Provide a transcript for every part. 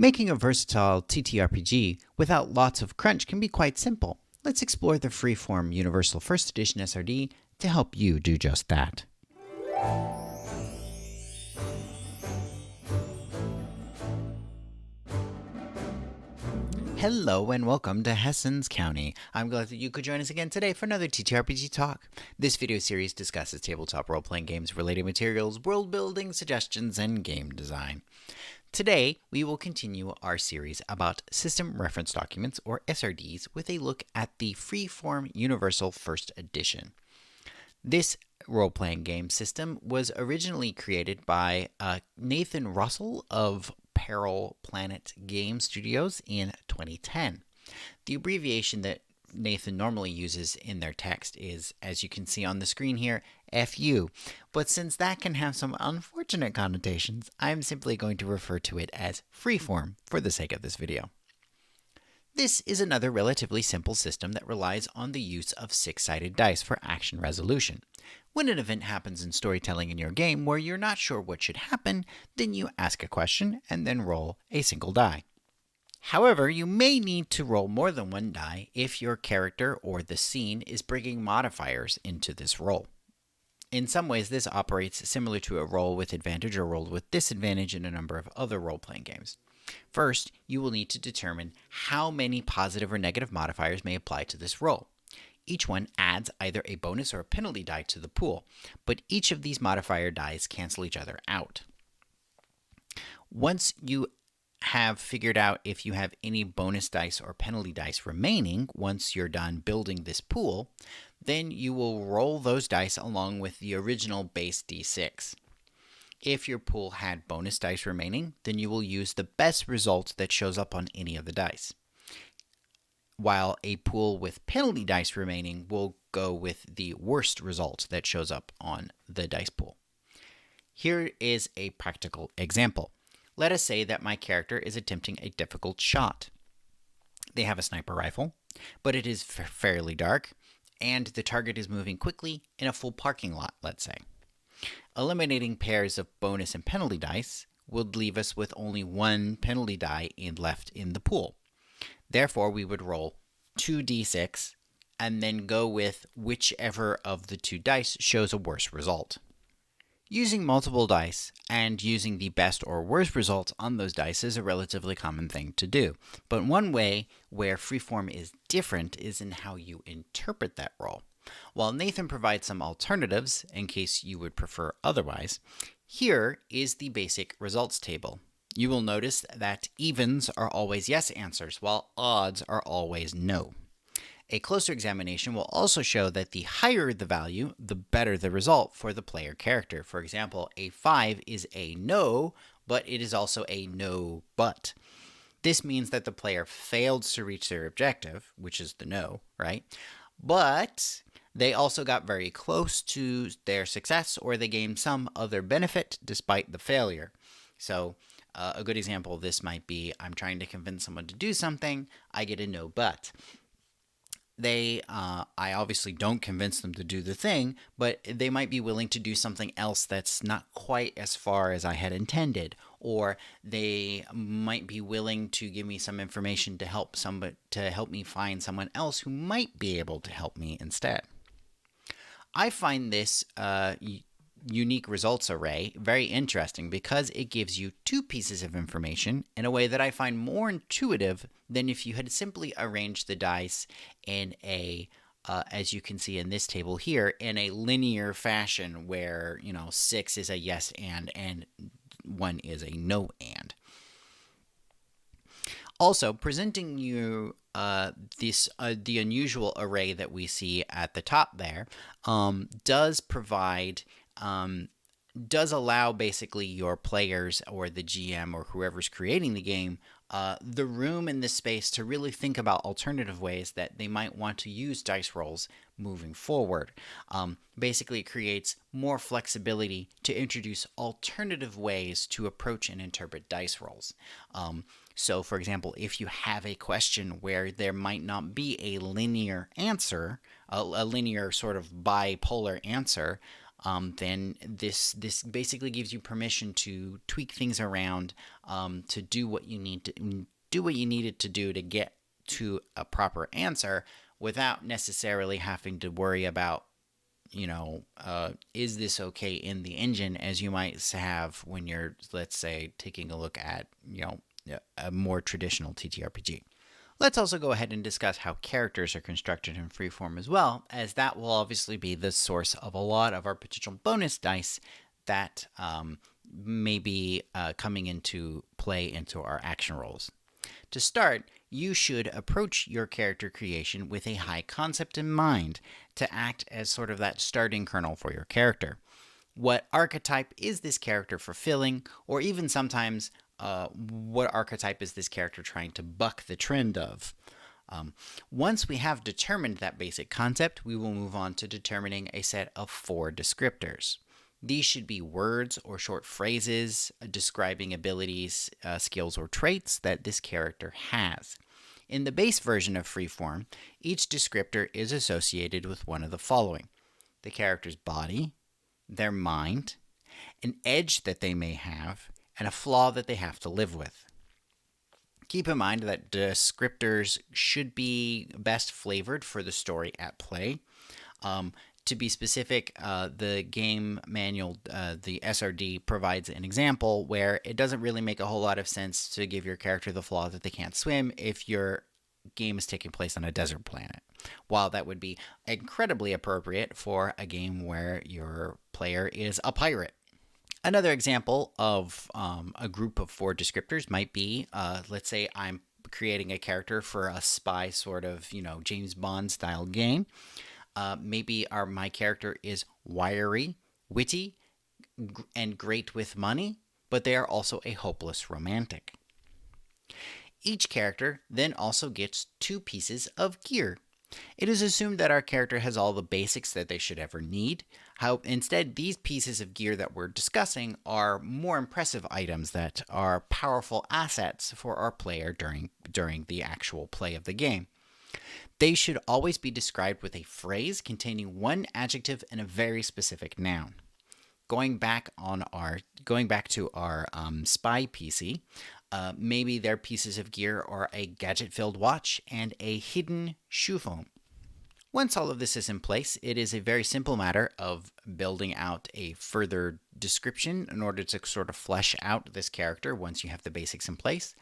Making a versatile TTRPG without lots of crunch can be quite simple. Let's explore the Freeform Universal First Edition SRD to help you do just that. Hello and welcome to Hessens County. I'm glad that you could join us again today for another TTRPG talk. This video series discusses tabletop role-playing games, related materials, world building, suggestions, and game design. Today, we will continue our series about System Reference Documents, or SRDs, with a look at the Freeform Universal First Edition. This role-playing game system was originally created by Nathan Russell of Peril Planet Game Studios in 2010. The abbreviation that Nathan normally uses in their text is, as you can see on the screen here, FU. But since that can have some unfortunate connotations, I'm simply going to refer to it as Freeform for the sake of this video. This is another relatively simple system that relies on the use of six-sided dice for action resolution. When an event happens in storytelling in your game where you're not sure what should happen, then you ask a question and then roll a single die. However, you may need to roll more than one die if your character or the scene is bringing modifiers into this roll. In some ways, this operates similar to a roll with advantage or roll with disadvantage in a number of other role-playing games. First, you will need to determine how many positive or negative modifiers may apply to this roll. Each one adds either a bonus or a penalty die to the pool, but each of these modifier dies cancel each other out. Once you have figured out if you have any bonus dice or penalty dice remaining once you're done building this pool, then you will roll those dice along with the original base d6. If your pool had bonus dice remaining, then you will use the best result that shows up on any of the dice, while a pool with penalty dice remaining will go with the worst result that shows up on the dice pool. Here is a practical example. Let us say that my character is attempting a difficult shot. They have a sniper rifle, but it is fairly dark, and the target is moving quickly in a full parking lot, let's say. Eliminating pairs of bonus and penalty dice would leave us with only one penalty die left in the pool. Therefore, we would roll 2d6 and then go with whichever of the two dice shows a worse result. Using multiple dice and using the best or worst results on those dice is a relatively common thing to do. But one way where Freeform is different is in how you interpret that roll. While Nathan provides some alternatives in case you would prefer otherwise, here is the basic results table. You will notice that evens are always yes answers, while odds are always no. A closer examination will also show that the higher the value, the better the result for the player character. For example, a 5 is a no, but it is also a no but. This means that the player failed to reach their objective, which is the no, right? But they also got very close to their success, or they gained some other benefit despite the failure. So a good example of this might be, I'm trying to convince someone to do something, I get a no but. I obviously don't convince them to do the thing, but they might be willing to do something else that's not quite as far as I had intended, or they might be willing to give me some information to help me find someone else who might be able to help me instead. I find this unique results array very interesting because it gives you two pieces of information in a way that I find more intuitive than if you had simply arranged the dice in a, as you can see in this table here, in a linear fashion where, 6 is a yes and 1 is a no and. Also, presenting you the unusual array that we see at the top there does allow basically your players or the GM or whoever's creating the game the room in this space to really think about alternative ways that they might want to use dice rolls moving forward. Basically, it creates more flexibility to introduce alternative ways to approach and interpret dice rolls. So, for example, if you have a question where there might not be a linear answer, a linear sort of bipolar answer, then this basically gives you permission to tweak things around, to do what you need to do what you needed to do to get to a proper answer without necessarily having to worry about, is this okay in the engine, as you might have when you're, let's say, taking a look at, a more traditional TTRPG. Let's also go ahead and discuss how characters are constructed in Freeform as well, as that will obviously be the source of a lot of our potential bonus dice that may be coming into play into our action rolls. To start, you should approach your character creation with a high concept in mind to act as sort of that starting kernel for your character. What archetype is this character fulfilling, or even sometimes what archetype is this character trying to buck the trend of? Once we have determined that basic concept, we will move on to determining a set of 4 descriptors. These should be words or short phrases describing abilities, skills, or traits that this character has. In the base version of Freeform, each descriptor is associated with one of the following: the character's body, their mind, an edge that they may have, and a flaw that they have to live with. Keep in mind that descriptors should be best flavored for the story at play. To be specific, the game manual, the SRD, provides an example where it doesn't really make a whole lot of sense to give your character the flaw that they can't swim if your game is taking place on a desert planet. While that would be incredibly appropriate for a game where your player is a pirate. Another example of a group of 4 descriptors might be, let's say I'm creating a character for a spy sort of, James Bond style game. Maybe my character is wiry, witty, and great with money, but they are also a hopeless romantic. Each character then also gets 2 pieces of gear. It is assumed that our character has all the basics that they should ever need. Instead, these pieces of gear that we're discussing are more impressive items that are powerful assets for our player during the actual play of the game. They should always be described with a phrase containing one adjective and a very specific noun. Going back to our spy PC, maybe their pieces of gear are a gadget-filled watch and a hidden shoe phone. Once all of this is in place, it is a very simple matter of building out a further description in order to sort of flesh out this character once you have the basics in place,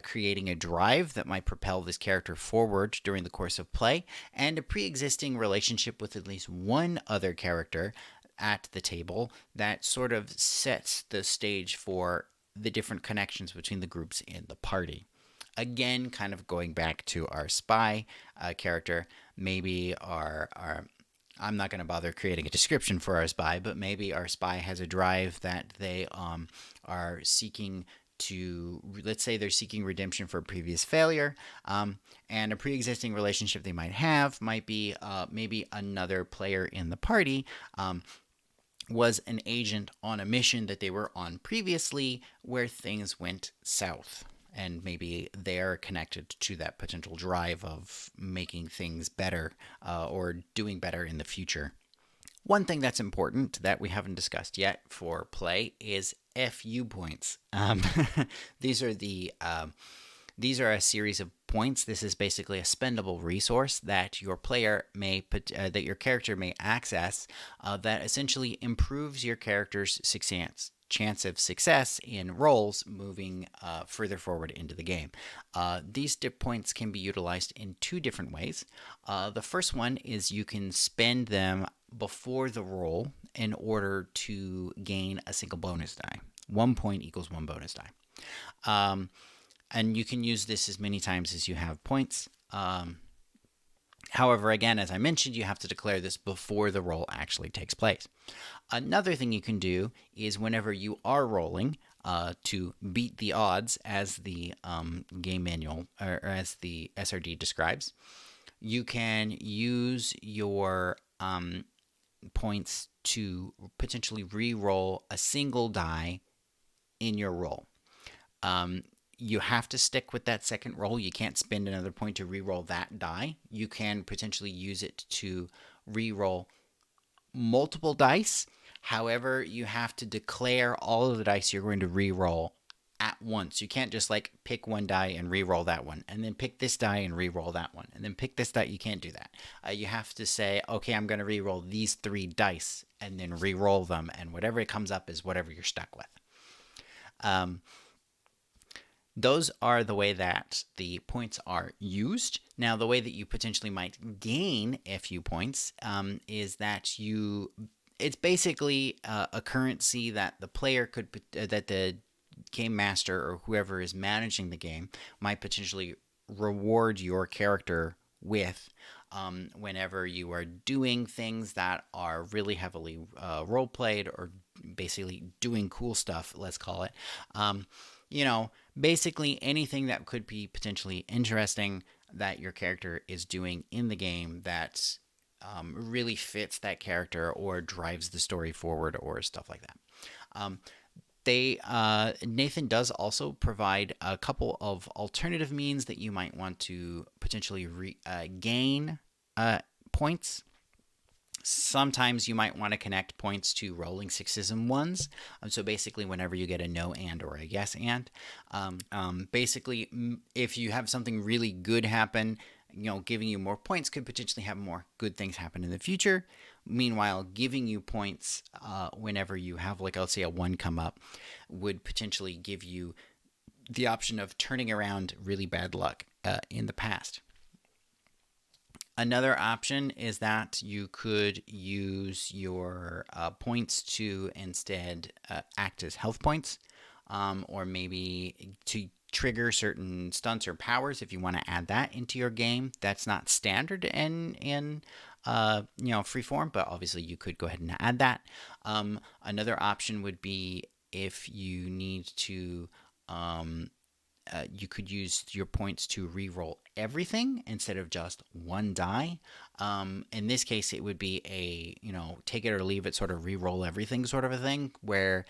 creating a drive that might propel this character forward during the course of play, and a pre-existing relationship with at least one other character at the table that sort of sets the stage for the different connections between the groups in the party. Again, kind of going back to our spy character, maybe I'm not going to bother creating a description for our spy, but maybe our spy has a drive that they are seeking to, let's say they're seeking redemption for a previous failure, and a pre-existing relationship they might have might be maybe another player in the party was an agent on a mission that they were on previously where things went south. And maybe they're connected to that potential drive of making things better or doing better in the future. One thing that's important that we haven't discussed yet for play is FU points. These are a series of points. This is basically a spendable resource that your player that your character may access that essentially improves your character's chance of success in rolls moving further forward into the game. These dip points can be utilized in 2 different ways. The first one is you can spend them before the roll in order to gain a single bonus die. 1 point equals 1 bonus die. And you can use this as many times as you have points. However, again, as I mentioned, you have to declare this before the roll actually takes place. Another thing you can do is whenever you are rolling to beat the odds, as the game manual or as the SRD describes, you can use your points to potentially re-roll a single die in your roll. You have to stick with that second roll. You can't spend another point to re-roll that die. You can potentially use it to re-roll multiple dice. However, you have to declare all of the dice you're going to re-roll at once. You can't just like pick one die and re-roll that one, and then pick this die and re-roll that one, and then pick this die. You can't do that. You have to say, okay, I'm going to re-roll these 3 dice, and then re-roll them, and whatever it comes up is whatever you're stuck with. Those are the way that the points are used. Now, the way that you potentially might gain a few points is that it's basically a currency that the player could, that the game master or whoever is managing the game might potentially reward your character with whenever you are doing things that are really heavily role played, or basically doing cool stuff, let's call it. Basically anything that could be potentially interesting that your character is doing in the game that really fits that character or drives the story forward or stuff like that. Nathan does also provide a couple of alternative means that you might want to potentially gain points. Sometimes you might want to connect points to rolling 6s and 1s. So basically, whenever you get a no and or a yes and, basically, if you have something really good happen, giving you more points could potentially have more good things happen in the future. Meanwhile, giving you points whenever you have, like, let's say a 1 come up, would potentially give you the option of turning around really bad luck in the past. Another option is that you could use your points to instead act as health points, or maybe to trigger certain stunts or powers if you want to add that into your game. That's not standard in Freeform, but obviously you could go ahead and add that. Another option would be if you need to. You could use your points to re-roll everything instead of just one die. In this case, it would be a take it or leave it sort of re-roll everything sort of a thing, where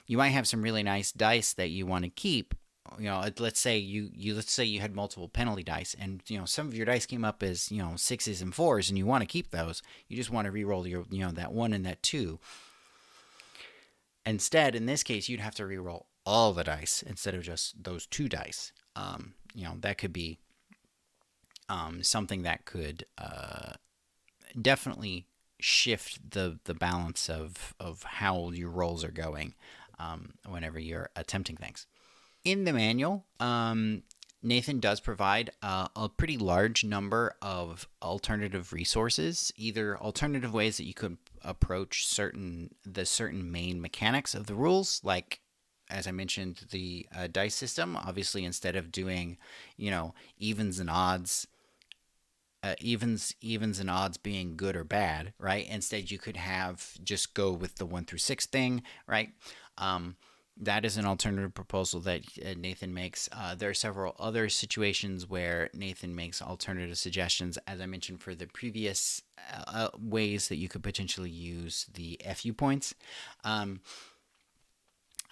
you might have some really nice dice that you want to keep. Let's say you had multiple penalty dice, and some of your dice came up as 6s and 4s, and you want to keep those. You just want to re-roll your that 1 and that 2. Instead, in this case, you'd have to re-roll all the dice instead of just those 2 dice. That could be something that could definitely shift the balance of how your rolls are going whenever you're attempting things. In the manual, Nathan does provide a pretty large number of alternative resources, either alternative ways that you could approach certain main mechanics of the rules, like, as I mentioned, the dice system. Obviously, instead of doing evens and odds, evens and odds being good or bad, right? Instead, you could just go with the 1 through 6 thing, right? That is an alternative proposal that Nathan makes. There are several other situations where Nathan makes alternative suggestions, as I mentioned, for the previous ways that you could potentially use the FU points.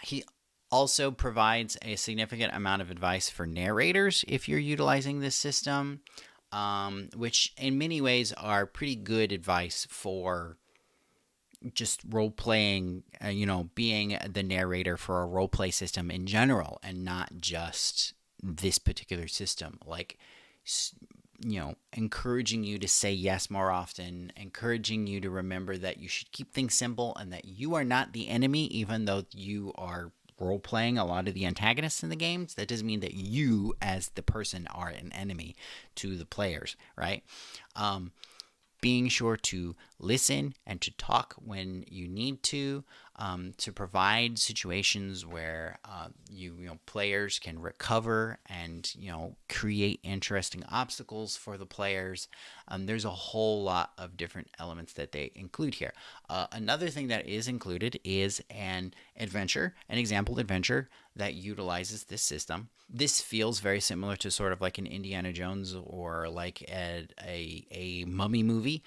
He also provides a significant amount of advice for narrators if you're utilizing this system, which in many ways are pretty good advice for just role-playing, being the narrator for a role-play system in general, and not just this particular system. Like, encouraging you to say yes more often, encouraging you to remember that you should keep things simple and that you are not the enemy, even though you are role-playing a lot of the antagonists in the games. That doesn't mean that you, as the person, are an enemy to the players, right? Being sure to listen and to talk when you need to provide situations where players can recover and create interesting obstacles for the players. There's a whole lot of different elements that they include here. Another thing that is included is an example adventure that utilizes this system. This feels very similar to sort of like an Indiana Jones or like a mummy movie,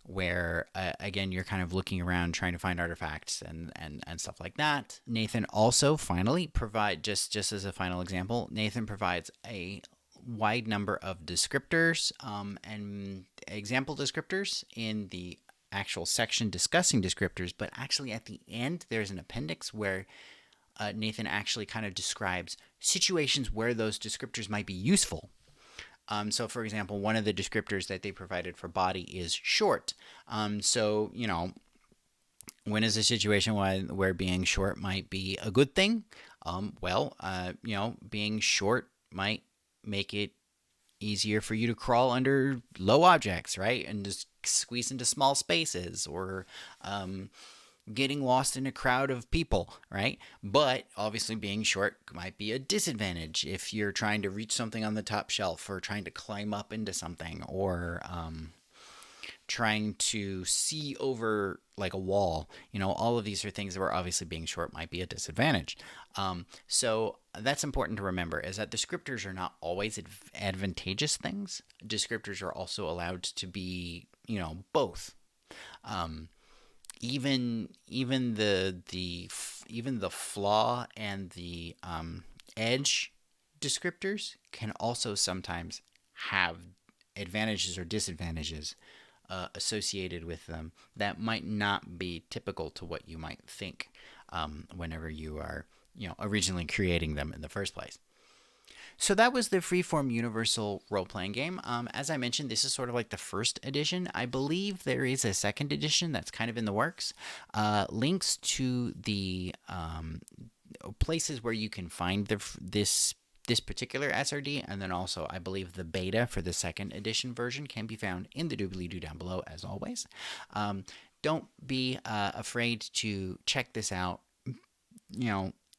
where again, you're kind of looking around trying to find artifacts and stuff like that. Nathan also finally just as a final example, Nathan provides a wide number of descriptors and example descriptors in the actual section discussing descriptors, but actually at the end, there's an appendix where Nathan actually kind of describes situations where those descriptors might be useful. So, for example, one of the descriptors that they provided for body is short. So, when is a situation where being short might be a good thing? Being short might make it easier for you to crawl under low objects, right? And just squeeze into small spaces, or getting lost in a crowd of people, right? But obviously, being short might be a disadvantage if you're trying to reach something on the top shelf, or trying to climb up into something, or trying to see over like a wall. All of these are things where obviously being short might be a disadvantage. So that's important to remember, is that descriptors are not always advantageous things. Descriptors are also allowed to be, both. Even the flaw and the edge descriptors can also sometimes have advantages or disadvantages associated with them that might not be typical to what you might think whenever you are originally creating them in the first place. So that was the Freeform Universal Roleplaying Game. As I mentioned, this is sort of like the first edition. I believe there is a second edition that's kind of in the works. Links to the places where you can find this particular SRD, and then also I believe the beta for the second edition version can be found in the doobly-doo down below, as always. Don't be afraid to check this out.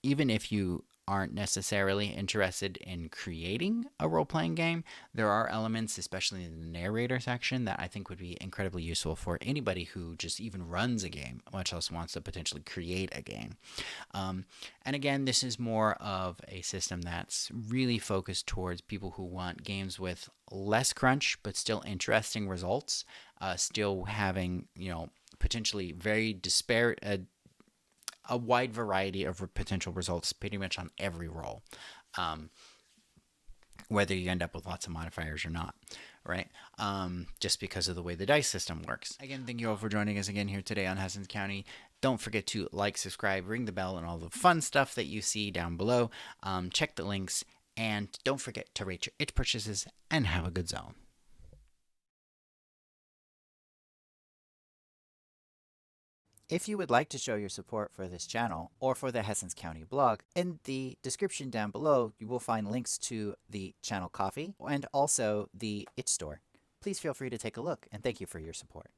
Even if you aren't necessarily interested in creating a role-playing game, there are elements, especially in the narrator section, that I think would be incredibly useful for anybody who just even runs a game, much less wants to potentially create a game. And again, this is more of a system that's really focused towards people who want games with less crunch, but still interesting results, still having, potentially very disparate, a wide variety of potential results pretty much on every roll, whether you end up with lots of modifiers or not, right? Just because of the way the dice system works. Again, thank you all for joining us again here today on Hessens County. Don't forget to like, subscribe, ring the bell, and all the fun stuff that you see down below. Check the links, and don't forget to rate your itch purchases, and have a good zone. If you would like to show your support for this channel or for the Hessens County blog, in the description down below, you will find links to the channel coffee and also the itch store. Please feel free to take a look, and thank you for your support.